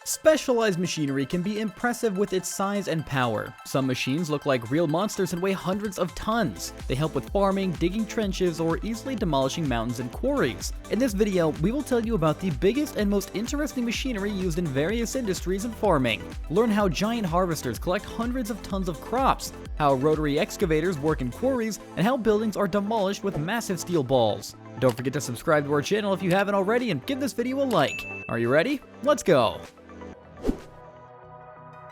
Specialized machinery can be impressive with its size and power. Some machines look like real monsters and weigh hundreds of tons. They help with farming, digging trenches, or easily demolishing mountains and quarries. In this video, we will tell you about the biggest and most interesting machinery used in various industries and farming. Learn how giant harvesters collect hundreds of tons of crops, how rotary excavators work in quarries, and how buildings are demolished with massive steel balls. Don't forget to subscribe to our channel if you haven't already and give this video a like. Are you ready? Let's go!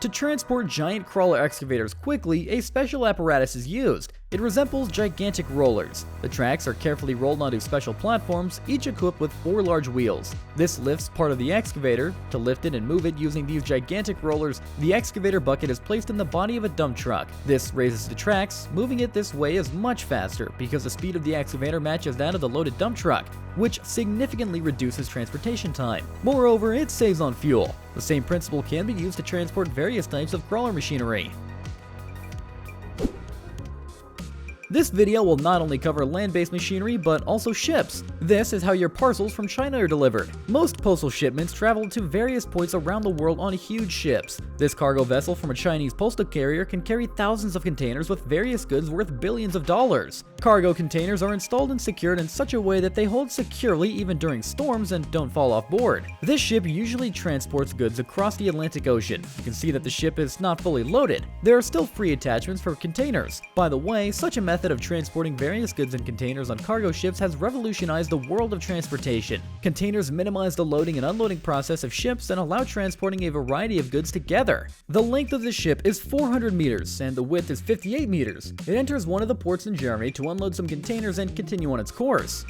To transport giant crawler excavators quickly, a special apparatus is used. It resembles gigantic rollers. The tracks are carefully rolled onto special platforms, each equipped with 4 large wheels. This lifts part of the excavator. To lift it and move it using these gigantic rollers, the excavator bucket is placed in the body of a dump truck. This raises the tracks. Moving it this way is much faster because the speed of the excavator matches that of the loaded dump truck, which significantly reduces transportation time. Moreover, it saves on fuel. The same principle can be used to transport various types of crawler machinery. This video will not only cover land-based machinery, but also ships. This is how your parcels from China are delivered. Most postal shipments travel to various points around the world on huge ships. This cargo vessel from a Chinese postal carrier can carry thousands of containers with various goods worth billions of dollars. Cargo containers are installed and secured in such a way that they hold securely even during storms and don't fall off board. This ship usually transports goods across the Atlantic Ocean. You can see that the ship is not fully loaded. There are still free attachments for containers. By the way, such a method of transporting various goods in containers on cargo ships has revolutionized the world of transportation. Containers minimize the loading and unloading process of ships and allow transporting a variety of goods together. The length of the ship is 400 meters and the width is 58 meters. It enters one of the ports in Germany to unload some containers and continue on its course.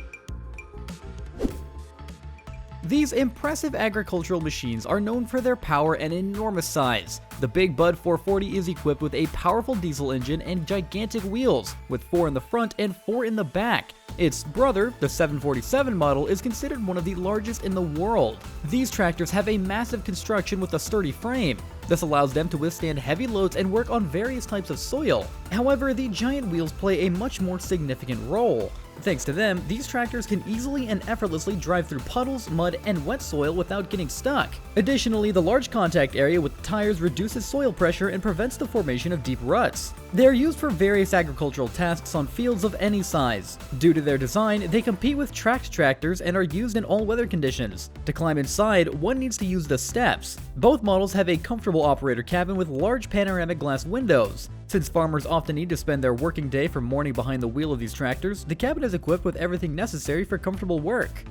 These impressive agricultural machines are known for their power and enormous size. The Big Bud 440 is equipped with a powerful diesel engine and gigantic wheels, with 4 in the front and 4 in the back. Its brother, the 747 model, is considered one of the largest in the world. These tractors have a massive construction with a sturdy frame. This allows them to withstand heavy loads and work on various types of soil. However, the giant wheels play a much more significant role. Thanks to them, these tractors can easily and effortlessly drive through puddles, mud, and wet soil without getting stuck. Additionally, the large contact area with tires reduces soil pressure and prevents the formation of deep ruts. They are used for various agricultural tasks on fields of any size. Due to their design, they compete with tracked tractors and are used in all weather conditions. To climb inside, one needs to use the steps. Both models have a comfortable operator cabin with large panoramic glass windows. Since farmers often need to spend their working day from morning behind the wheel of these tractors, the cabin is equipped with everything necessary for comfortable work.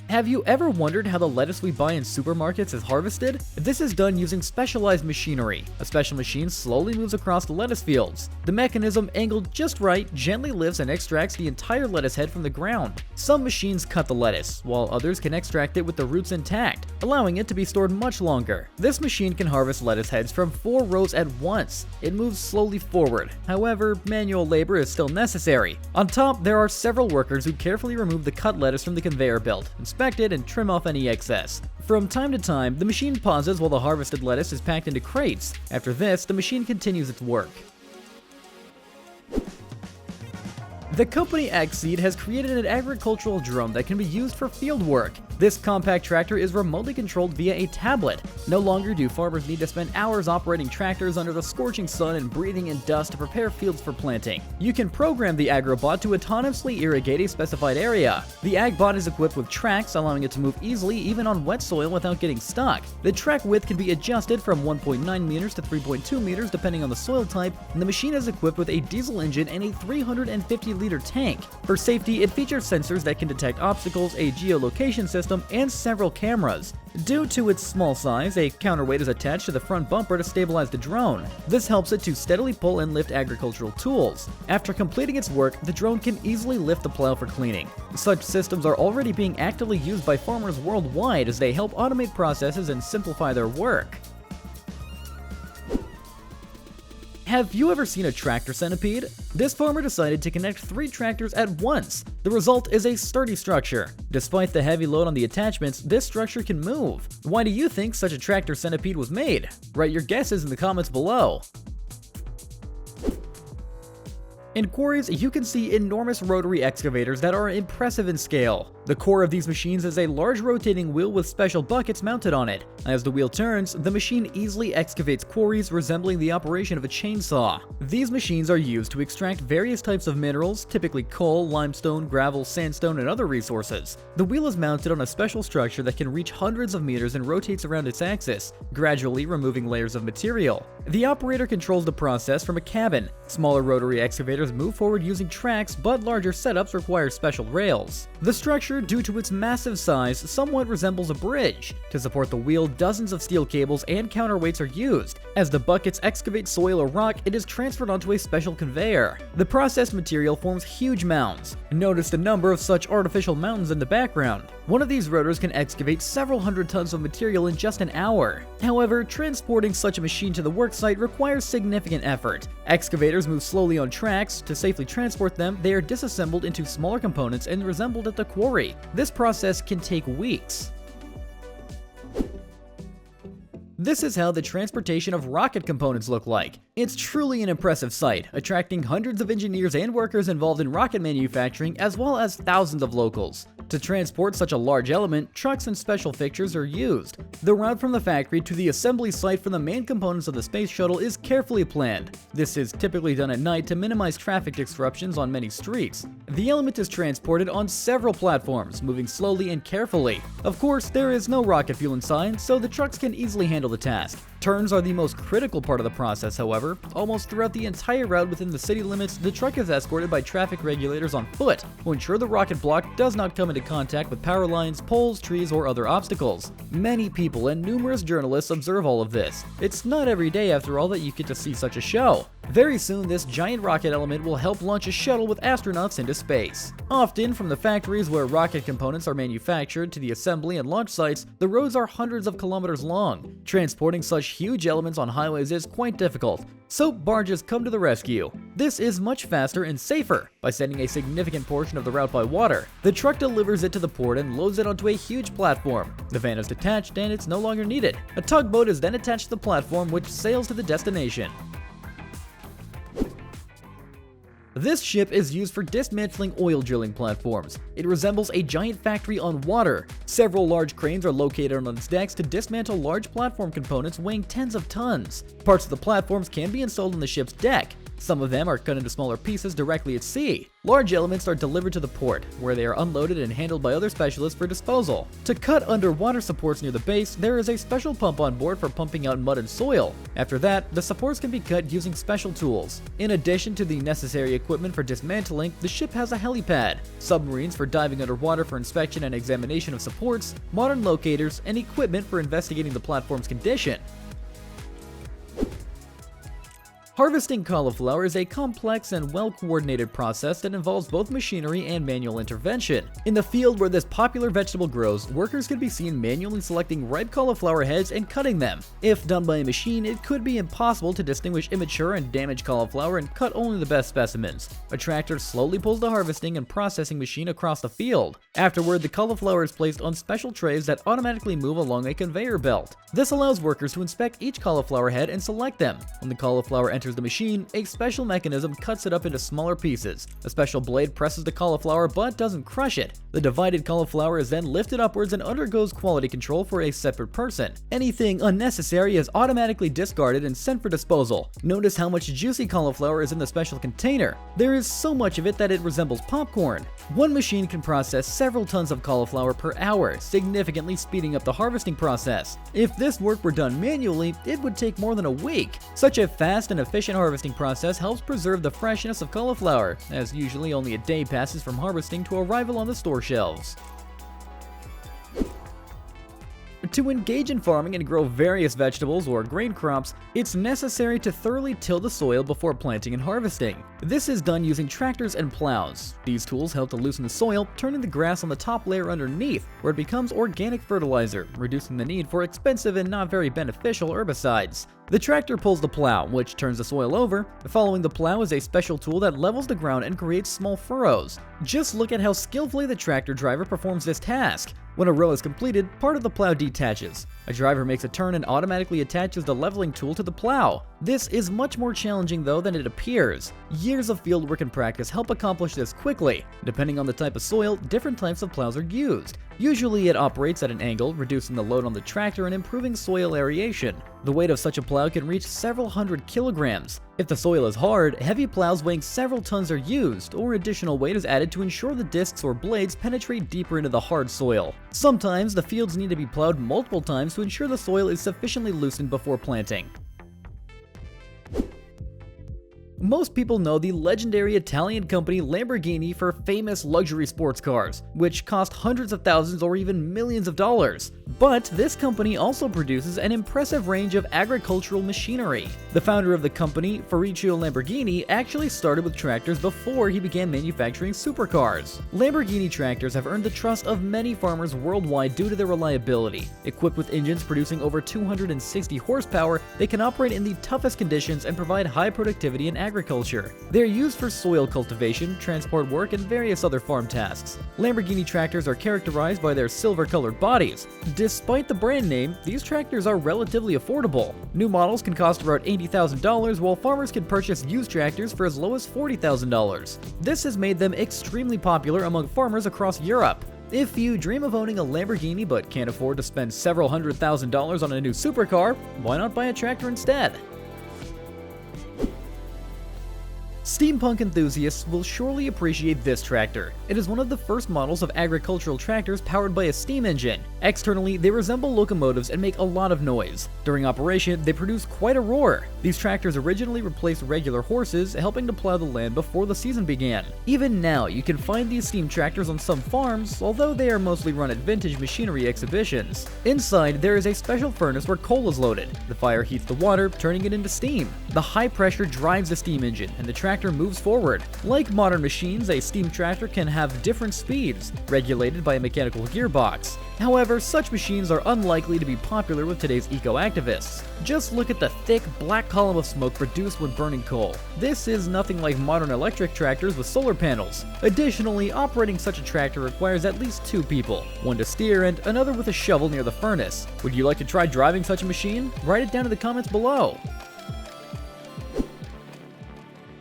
Have you ever wondered how the lettuce we buy in supermarkets is harvested? This is done using specialized machinery. A special machine slowly moves across the lettuce fields. The mechanism, angled just right, gently lifts and extracts the entire lettuce head from the ground. Some machines cut the lettuce, while others can extract it with the roots intact, allowing it to be stored much longer. This machine can harvest lettuce heads from 4 rows at once. It moves slowly forward. However, manual labor is still necessary. On top, there are several workers who carefully remove the cut lettuce from the conveyor belt, inspect it, and trim off any excess. From time to time, the machine pauses while the harvested lettuce is packed into crates. After this, the machine continues its work. The company Agseed has created an agricultural drone that can be used for field work. This compact tractor is remotely controlled via a tablet. No longer do farmers need to spend hours operating tractors under the scorching sun and breathing in dust to prepare fields for planting. You can program the Agrobot to autonomously irrigate a specified area. The Agbot is equipped with tracks, allowing it to move easily even on wet soil without getting stuck. The track width can be adjusted from 1.9 meters to 3.2 meters depending on the soil type, and the machine is equipped with a diesel engine and a 350-liter tank. For safety, it features sensors that can detect obstacles, a geolocation system, and several cameras. Due to its small size, a counterweight is attached to the front bumper to stabilize the drone. This helps it to steadily pull and lift agricultural tools. After completing its work, the drone can easily lift the plow for cleaning. Such systems are already being actively used by farmers worldwide as they help automate processes and simplify their work. Have you ever seen a tractor centipede? This farmer decided to connect 3 tractors at once. The result is a sturdy structure. Despite the heavy load on the attachments, this structure can move. Why do you think such a tractor centipede was made? Write your guesses in the comments below. In quarries, you can see enormous rotary excavators that are impressive in scale. The core of these machines is a large rotating wheel with special buckets mounted on it. As the wheel turns, the machine easily excavates quarries resembling the operation of a chainsaw. These machines are used to extract various types of minerals, typically coal, limestone, gravel, sandstone, and other resources. The wheel is mounted on a special structure that can reach hundreds of meters and rotates around its axis, gradually removing layers of material. The operator controls the process from a cabin. Smaller rotary excavators move forward using tracks, but larger setups require special rails. The structure, due to its massive size, somewhat resembles a bridge. To support the wheel, dozens of steel cables and counterweights are used. As the buckets excavate soil or rock, it is transferred onto a special conveyor. The processed material forms huge mounds. Notice the number of such artificial mountains in the background. One of these rotors can excavate several hundred tons of material in just an hour. However, transporting such a machine to the worksite requires significant effort. Excavators move slowly on tracks. To safely transport them, they are disassembled into smaller components and reassembled at the quarry. This process can take weeks. This is how the transportation of rocket components look like. It's truly an impressive sight, attracting hundreds of engineers and workers involved in rocket manufacturing, as well as thousands of locals. To transport such a large element, trucks and special fixtures are used. The route from the factory to the assembly site for the main components of the space shuttle is carefully planned. This is typically done at night to minimize traffic disruptions on many streets. The element is transported on several platforms, moving slowly and carefully. Of course, there is no rocket fuel inside, so the trucks can easily handle the task. Turns are the most critical part of the process, however. Almost throughout the entire route within the city limits, the truck is escorted by traffic regulators on foot to ensure the rocket block does not come into contact with power lines, poles, trees, or other obstacles. Many people and numerous journalists observe all of this. It's not every day, after all, that you get to see such a show. Very soon, this giant rocket element will help launch a shuttle with astronauts into space. Often, from the factories where rocket components are manufactured to the assembly and launch sites, the roads are hundreds of kilometers long. Transporting such huge elements on highways is quite difficult, so barges come to the rescue. This is much faster and safer by sending a significant portion of the route by water. The truck delivers it to the port and loads it onto a huge platform. The van is detached and it's no longer needed. A tugboat is then attached to the platform, which sails to the destination. This ship is used for dismantling oil drilling platforms. It resembles a giant factory on water. Several large cranes are located on its decks to dismantle large platform components weighing tens of tons. Parts of the platforms can be installed on the ship's deck. Some of them are cut into smaller pieces directly at sea. Large elements are delivered to the port, where they are unloaded and handled by other specialists for disposal. To cut underwater supports near the base, there is a special pump on board for pumping out mud and soil. After that, the supports can be cut using special tools. In addition to the necessary equipment for dismantling, the ship has a helipad, submarines for diving underwater for inspection and examination of supports, modern locators, and equipment for investigating the platform's condition. Harvesting cauliflower is a complex and well-coordinated process that involves both machinery and manual intervention. In the field where this popular vegetable grows, workers can be seen manually selecting ripe cauliflower heads and cutting them. If done by a machine, it could be impossible to distinguish immature and damaged cauliflower and cut only the best specimens. A tractor slowly pulls the harvesting and processing machine across the field. Afterward, the cauliflower is placed on special trays that automatically move along a conveyor belt. This allows workers to inspect each cauliflower head and select them. When the cauliflower enters the machine, a special mechanism cuts it up into smaller pieces. A special blade presses the cauliflower but doesn't crush it. The divided cauliflower is then lifted upwards and undergoes quality control for a separate person. Anything unnecessary is automatically discarded and sent for disposal. Notice how much juicy cauliflower is in the special container. There is so much of it that it resembles popcorn. One machine can process several tons of cauliflower per hour, significantly speeding up the harvesting process. If this work were done manually, it would take more than a week. Such a fast and efficient harvesting process helps preserve the freshness of cauliflower, as usually only a day passes from harvesting to arrival on the store shelves. To engage in farming and grow various vegetables or grain crops, it's necessary to thoroughly till the soil before planting and harvesting. This is done using tractors and plows. These tools help to loosen the soil, turning the grass on the top layer underneath, where it becomes organic fertilizer, reducing the need for expensive and not very beneficial herbicides. The tractor pulls the plow, which turns the soil over. Following the plow is a special tool that levels the ground and creates small furrows. Just look at how skillfully the tractor driver performs this task. When a row is completed, part of the plow detaches. A driver makes a turn and automatically attaches the leveling tool to the plow. This is much more challenging though than it appears. Years of fieldwork and practice help accomplish this quickly. Depending on the type of soil, different types of plows are used. Usually it operates at an angle, reducing the load on the tractor and improving soil aeration. The weight of such a plow can reach several hundred kilograms. If the soil is hard, heavy plows weighing several tons are used, or additional weight is added to ensure the discs or blades penetrate deeper into the hard soil. Sometimes the fields need to be plowed multiple times to ensure the soil is sufficiently loosened before planting. Most people know the legendary Italian company Lamborghini for famous luxury sports cars, which cost hundreds of thousands or even millions of dollars. But this company also produces an impressive range of agricultural machinery. The founder of the company, Ferruccio Lamborghini, actually started with tractors before he began manufacturing supercars. Lamborghini tractors have earned the trust of many farmers worldwide due to their reliability. Equipped with engines producing over 260 horsepower, they can operate in the toughest conditions and provide high productivity in agriculture. They are used for soil cultivation, transport work, and various other farm tasks. Lamborghini tractors are characterized by their silver-colored bodies. Despite the brand name, these tractors are relatively affordable. New models can cost about $80,000, while farmers can purchase used tractors for as low as $40,000. This has made them extremely popular among farmers across Europe. If you dream of owning a Lamborghini but can't afford to spend several $100,000 on a new supercar, why not buy a tractor instead? Steampunk enthusiasts will surely appreciate this tractor. It is one of the first models of agricultural tractors powered by a steam engine. Externally, they resemble locomotives and make a lot of noise. During operation, they produce quite a roar. These tractors originally replaced regular horses, helping to plow the land before the season began. Even now, you can find these steam tractors on some farms, although they are mostly run at vintage machinery exhibitions. Inside, there is a special furnace where coal is loaded. The fire heats the water, turning it into steam. The high pressure drives the steam engine, and the tractor moves forward. Like modern machines, a steam tractor can have different speeds, regulated by a mechanical gearbox. However, such machines are unlikely to be popular with today's eco-activists. Just look at the thick, black column of smoke produced when burning coal. This is nothing like modern electric tractors with solar panels. Additionally, operating such a tractor requires at least 2 people, one to steer and another with a shovel near the furnace. Would you like to try driving such a machine? Write it down in the comments below.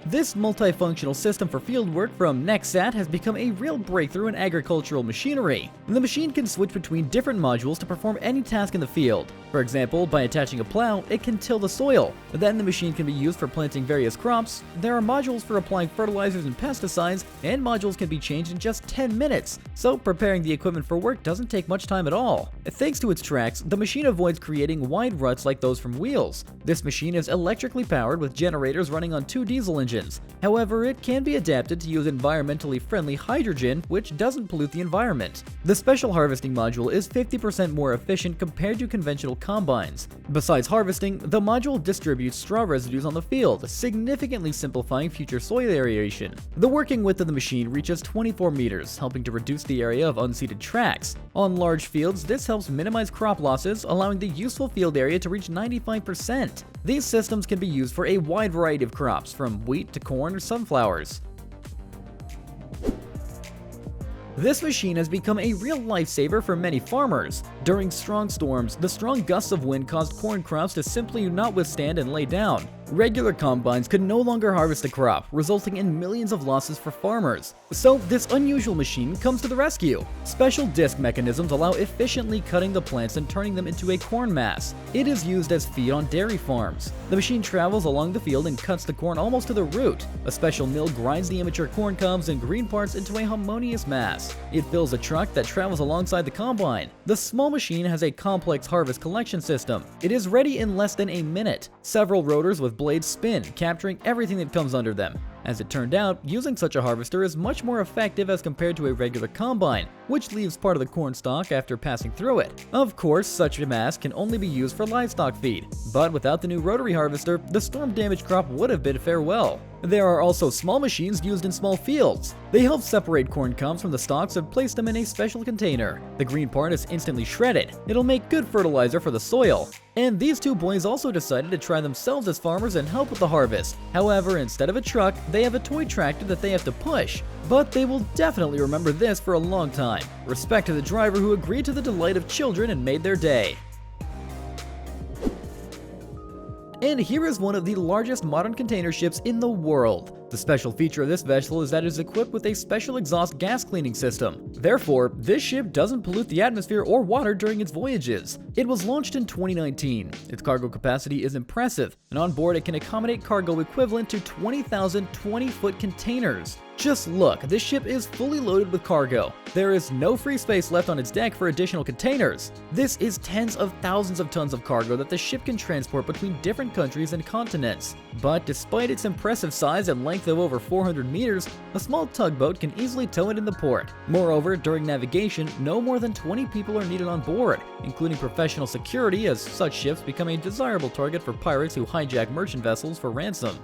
This multifunctional system for fieldwork from Nexat has become a real breakthrough in agricultural machinery. The machine can switch between different modules to perform any task in the field. For example, by attaching a plow, it can till the soil. Then the machine can be used for planting various crops. There are modules for applying fertilizers and pesticides, and modules can be changed in just 10 minutes, so preparing the equipment for work doesn't take much time at all. Thanks to its tracks, the machine avoids creating wide ruts like those from wheels. This machine is electrically powered with generators running on 2 diesel engines. However, it can be adapted to use environmentally friendly hydrogen, which doesn't pollute the environment. The special harvesting module is 50% more efficient compared to conventional combines. Besides harvesting, the module distributes straw residues on the field, significantly simplifying future soil aeration. The working width of the machine reaches 24 meters, helping to reduce the area of unseeded tracks. On large fields, this helps minimize crop losses, allowing the useful field area to reach 95%. These systems can be used for a wide variety of crops, from wheat to corn or sunflowers. This machine has become a real lifesaver for many farmers. During strong storms, the strong gusts of wind caused corn crops to simply not withstand and lay down. Regular combines could no longer harvest the crop, resulting in millions of losses for farmers. So this unusual machine comes to the rescue. Special disc mechanisms allow efficiently cutting the plants and turning them into a corn mass. It is used as feed on dairy farms. The machine travels along the field and cuts the corn almost to the root. A special mill grinds the immature corn cobs and green parts into a harmonious mass. It fills a truck that travels alongside the combine. The small machine has a complex harvest collection system. It is ready in less than a minute. Several rotors with blades spin, capturing everything that comes under them. As it turned out, using such a harvester is much more effective as compared to a regular combine, which leaves part of the corn stalk after passing through it. Of course, such a mass can only be used for livestock feed, but without the new rotary harvester, the storm-damaged crop would have bid farewell. There are also small machines used in small fields. They help separate corn cobs from the stalks and place them in a special container. The green part is instantly shredded. It'll make good fertilizer for the soil. And these two boys also decided to try themselves as farmers and help with the harvest. However, instead of a truck, they have a toy tractor that they have to push. But they will definitely remember this for a long time. Respect to the driver who agreed to the delight of children and made their day. And here is one of the largest modern container ships in the world. The special feature of this vessel is that it is equipped with a special exhaust gas cleaning system. Therefore, this ship doesn't pollute the atmosphere or water during its voyages. It was launched in 2019. Its cargo capacity is impressive, and on board it can accommodate cargo equivalent to 20,000 20-foot containers. Just look, this ship is fully loaded with cargo. There is no free space left on its deck for additional containers. This is tens of thousands of tons of cargo that the ship can transport between different countries and continents. But despite its impressive size and length of over 400 meters, a small tugboat can easily tow it in the port. Moreover, during navigation, no more than 20 people are needed on board, including professional security, as such ships become a desirable target for pirates who hijack merchant vessels for ransom.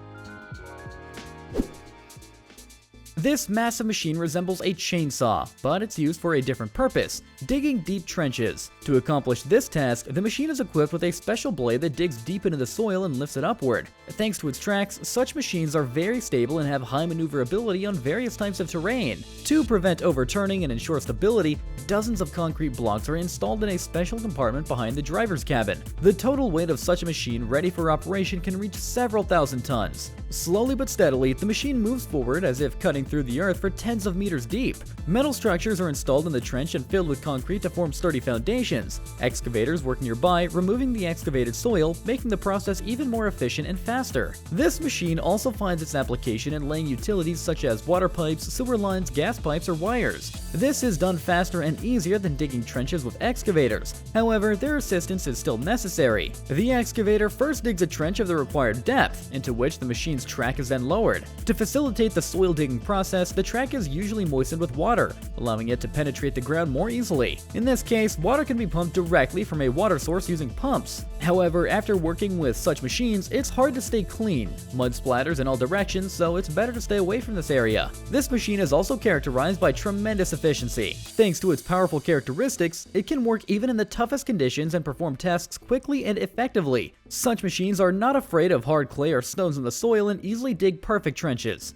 This massive machine resembles a chainsaw, but it's used for a different purpose, digging deep trenches. To accomplish this task, the machine is equipped with a special blade that digs deep into the soil and lifts it upward. Thanks to its tracks, such machines are very stable and have high maneuverability on various types of terrain. To prevent overturning and ensure stability, dozens of concrete blocks are installed in a special compartment behind the driver's cabin. The total weight of such a machine ready for operation can reach several thousand tons. Slowly but steadily, the machine moves forward as if cutting through the earth for tens of meters deep. Metal structures are installed in the trench and filled with concrete to form sturdy foundations. Excavators work nearby, removing the excavated soil, making the process even more efficient and faster. This machine also finds its application in laying utilities such as water pipes, sewer lines, gas pipes, or wires. This is done faster and easier than digging trenches with excavators. However, their assistance is still necessary. The excavator first digs a trench of the required depth, into which the machine's track is then lowered. To facilitate the soil digging process, the track is usually moistened with water, allowing it to penetrate the ground more easily. In this case, water can be pumped directly from a water source using pumps. However, after working with such machines, it's hard to stay clean. Mud splatters in all directions, so it's better to stay away from this area. This machine is also characterized by tremendous efficiency. Thanks to its powerful characteristics, it can work even in the toughest conditions and perform tasks quickly and effectively. Such machines are not afraid of hard clay or stones in the soil and easily dig perfect trenches.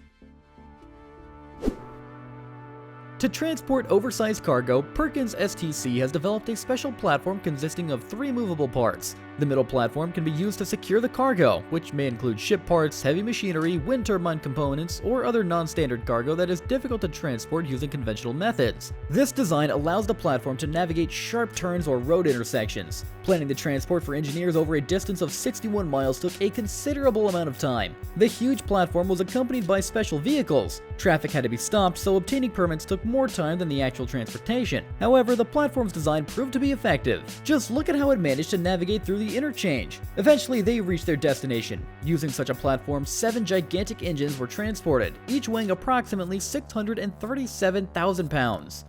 To transport oversized cargo, Perkins STC has developed a special platform consisting of 3 movable parts. The middle platform can be used to secure the cargo, which may include ship parts, heavy machinery, wind turbine components, or other non-standard cargo that is difficult to transport using conventional methods. This design allows the platform to navigate sharp turns or road intersections. Planning the transport for engineers over a distance of 61 miles took a considerable amount of time. The huge platform was accompanied by special vehicles. Traffic had to be stopped, so obtaining permits took more time than the actual transportation. However, the platform's design proved to be effective. Just look at how it managed to navigate through the interchange. Eventually, they reached their destination. Using such a platform, 7 gigantic engines were transported, each weighing approximately 637,000 pounds.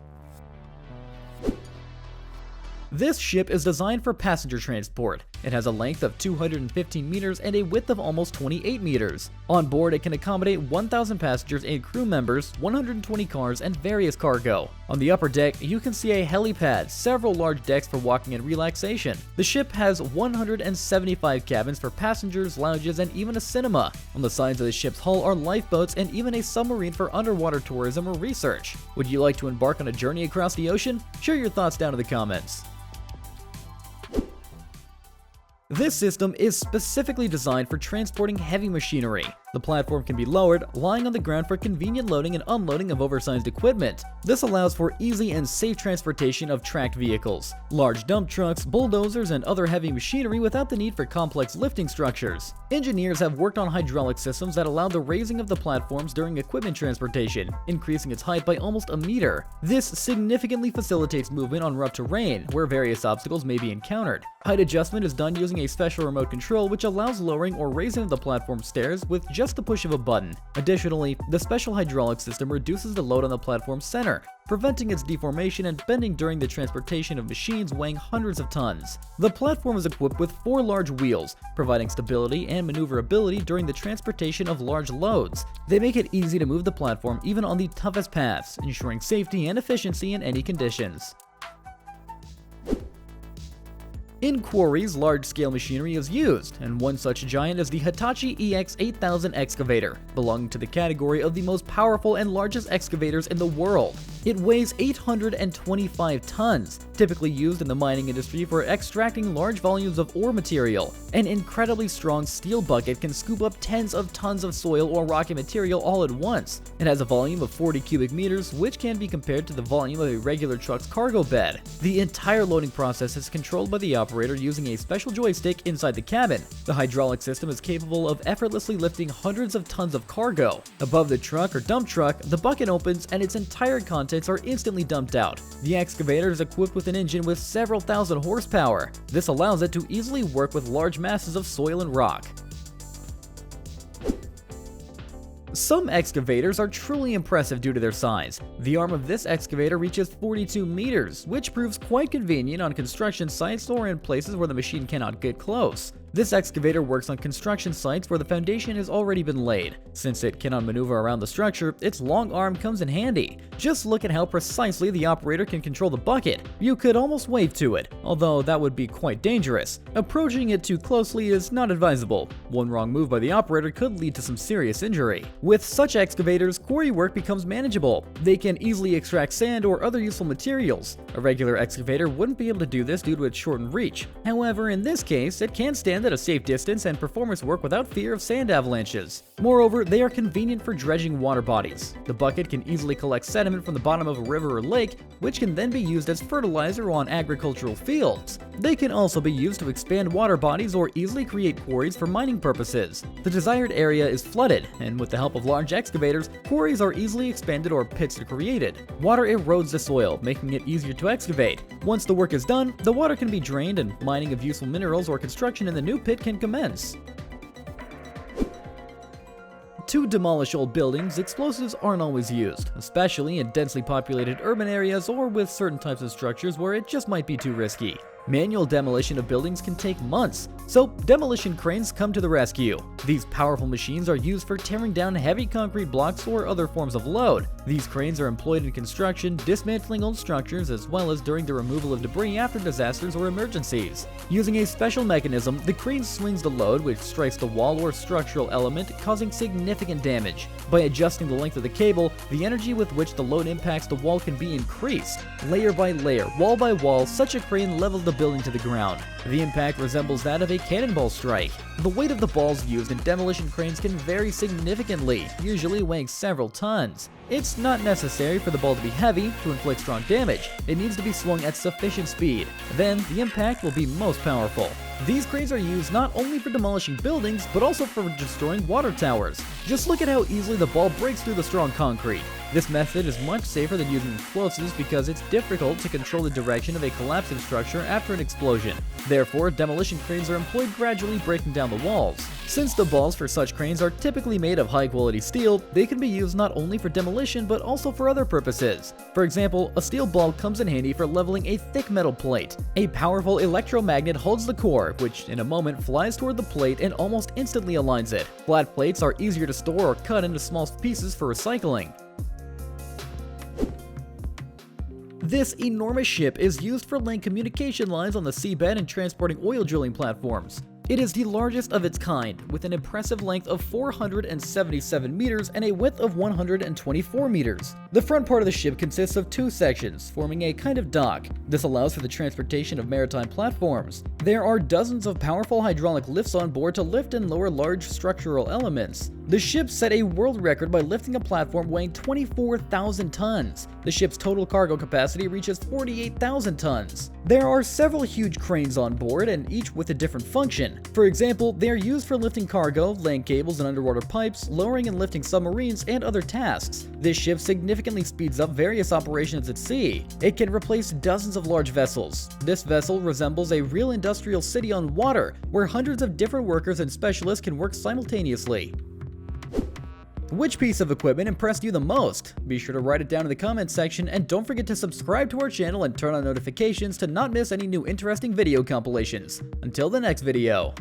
This ship is designed for passenger transport. It has a length of 215 meters and a width of almost 28 meters. On board, it can accommodate 1,000 passengers and crew members, 120 cars, and various cargo. On the upper deck, you can see a helipad, several large decks for walking and relaxation. The ship has 175 cabins for passengers, lounges, and even a cinema. On the sides of the ship's hull are lifeboats and even a submarine for underwater tourism or research. Would you like to embark on a journey across the ocean? Share your thoughts down in the comments. This system is specifically designed for transporting heavy machinery. The platform can be lowered, lying on the ground for convenient loading and unloading of oversized equipment. This allows for easy and safe transportation of tracked vehicles, large dump trucks, bulldozers, and other heavy machinery without the need for complex lifting structures. Engineers have worked on hydraulic systems that allow the raising of the platforms during equipment transportation, increasing its height by almost a meter. This significantly facilitates movement on rough terrain, where various obstacles may be encountered. Height adjustment is done using a special remote control which allows lowering or raising of the platform stairs with just just the push of a button. Additionally, the special hydraulic system reduces the load on the platform's center, preventing its deformation and bending during the transportation of machines weighing hundreds of tons. The platform is equipped with 4 large wheels, providing stability and maneuverability during the transportation of large loads. They make it easy to move the platform even on the toughest paths, ensuring safety and efficiency in any conditions. In quarries, large-scale machinery is used, and one such giant is the Hitachi EX8000 excavator, belonging to the category of the most powerful and largest excavators in the world. It weighs 825 tons, typically used in the mining industry for extracting large volumes of ore material. An incredibly strong steel bucket can scoop up tens of tons of soil or rocky material all at once. It has a volume of 40 cubic meters, which can be compared to the volume of a regular truck's cargo bed. The entire loading process is controlled by the operator using a special joystick inside the cabin. The hydraulic system is capable of effortlessly lifting hundreds of tons of cargo. Above the truck or dump truck, the bucket opens and its entire contents are instantly dumped out. The excavator is equipped with an engine with several thousand horsepower. This allows it to easily work with large masses of soil and rock. Some excavators are truly impressive due to their size. The arm of this excavator reaches 42 meters, which proves quite convenient on construction sites or in places where the machine cannot get close. This excavator works on construction sites where the foundation has already been laid. Since it cannot maneuver around the structure, its long arm comes in handy. Just look at how precisely the operator can control the bucket. You could almost wave to it, although that would be quite dangerous. Approaching it too closely is not advisable. One wrong move by the operator could lead to some serious injury. With such excavators, quarry work becomes manageable. They can easily extract sand or other useful materials. A regular excavator wouldn't be able to do this due to its shortened reach. However, in this case, it can stand at a safe distance and perform its work without fear of sand avalanches. Moreover, they are convenient for dredging water bodies. The bucket can easily collect sediment from the bottom of a river or lake, which can then be used as fertilizer on agricultural fields. They can also be used to expand water bodies or easily create quarries for mining purposes. The desired area is flooded, and with the help of large excavators, quarries are easily expanded or pits are created. Water erodes the soil, making it easier to excavate. Once the work is done, the water can be drained and mining of useful minerals or construction in the new pit can commence. To demolish old buildings, explosives aren't always used, especially in densely populated urban areas or with certain types of structures where it just might be too risky. Manual demolition of buildings can take months, so demolition cranes come to the rescue. These powerful machines are used for tearing down heavy concrete blocks or other forms of load. These cranes are employed in construction, dismantling old structures, as well as during the removal of debris after disasters or emergencies. Using a special mechanism, the crane swings the load, which strikes the wall or structural element, causing significant damage. By adjusting the length of the cable, the energy with which the load impacts the wall can be increased. Layer by layer, wall by wall, such a crane levels the building to the ground. The impact resembles that of a cannonball strike. The weight of the balls used in demolition cranes can vary significantly, usually weighing several tons. It's not necessary for the ball to be heavy to inflict strong damage. It needs to be swung at sufficient speed. Then, the impact will be most powerful. These cranes are used not only for demolishing buildings, but also for destroying water towers. Just look at how easily the ball breaks through the strong concrete. This method is much safer than using explosives because it's difficult to control the direction of a collapsing structure after an explosion. Therefore, demolition cranes are employed gradually breaking down the walls. Since the balls for such cranes are typically made of high-quality steel, they can be used not only for demolition but also for other purposes. For example, a steel ball comes in handy for leveling a thick metal plate. A powerful electromagnet holds the core, which in a moment flies toward the plate and almost instantly aligns it. Flat plates are easier to store or cut into small pieces for recycling. This enormous ship is used for laying communication lines on the seabed and transporting oil drilling platforms. It is the largest of its kind, with an impressive length of 477 meters and a width of 124 meters. The front part of the ship consists of 2 sections, forming a kind of dock. This allows for the transportation of maritime platforms. There are dozens of powerful hydraulic lifts on board to lift and lower large structural elements. The ship set a world record by lifting a platform weighing 24,000 tons. The ship's total cargo capacity reaches 48,000 tons. There are several huge cranes on board, and each with a different function. For example, they are used for lifting cargo, laying cables and underwater pipes, lowering and lifting submarines, and other tasks. This ship significantly speeds up various operations at sea. It can replace dozens of large vessels. This vessel resembles a real industrial city on water, where hundreds of different workers and specialists can work simultaneously. Which piece of equipment impressed you the most? Be sure to write it down in the comments section, and don't forget to subscribe to our channel and turn on notifications to not miss any new interesting video compilations. Until the next video.